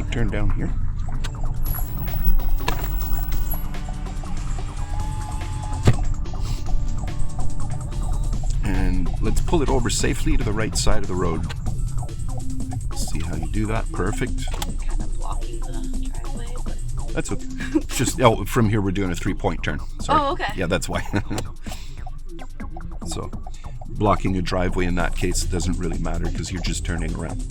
right turn down here. And let's pull it over safely to the right side of the road. See how you do that. Perfect. Kind of blocking the driveway, but... That's okay. Just from here we're doing a 3-point turn. Sorry. Oh, okay. Yeah, that's why. So, blocking a driveway in that case doesn't really matter because you're just turning around.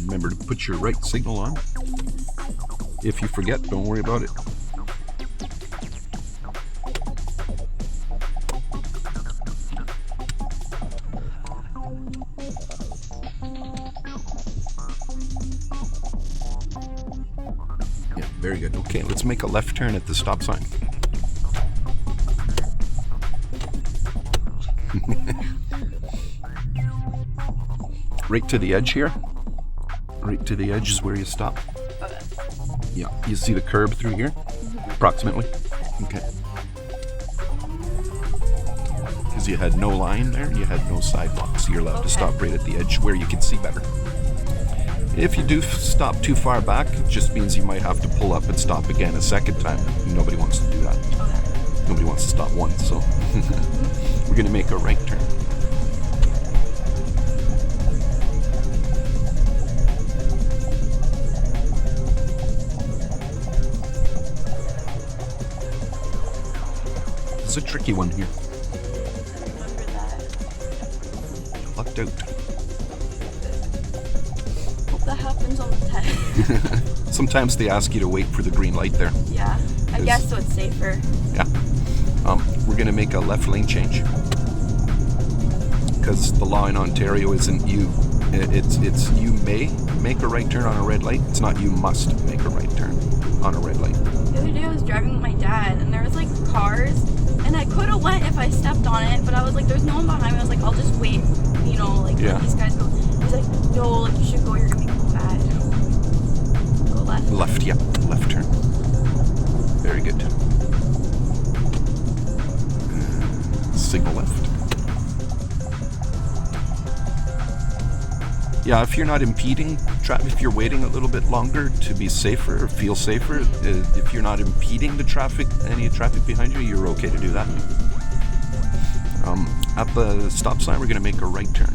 Remember to put your right signal on. If you forget, don't worry about it. Yeah, very good. Okay, let's make a left turn at the stop sign. Right to the edge here. Right to the edge is where you stop. Okay. Yeah, you see the curb through here? Approximately? Okay. Because you had no line there, you had no sidewalk, so you're allowed to stop right at the edge where you can see better. If you do stop too far back, it just means you might have to pull up and stop again a second time. Nobody wants to do that. Okay. Nobody wants to stop once, so we're going to make a right turn. It's a tricky one here. Remember that. Lucked out. Hope that happens on the test. Sometimes they ask you to wait for the green light there. Yeah, I guess so it's safer. Yeah. We're going to make a left lane change. Because the law in Ontario isn't you. It's you may make a right turn on a red light. It's not you must make a right turn on a red light. The other day I was driving with my dad and there was like cars and I could have went if I stepped on it, but I was like, there's no one behind me. I was like, I'll just wait, you know, like let these guys go. He's like, no, like you should go, you're gonna be bad. Go left. Left, yeah. Left turn. Very good. Signal left. Yeah, if you're not impeding traffic, if you're waiting a little bit longer to be safer or feel safer, if you're not impeding the traffic, any traffic behind you, you're okay to do that. At the stop sign, we're going to make a right turn.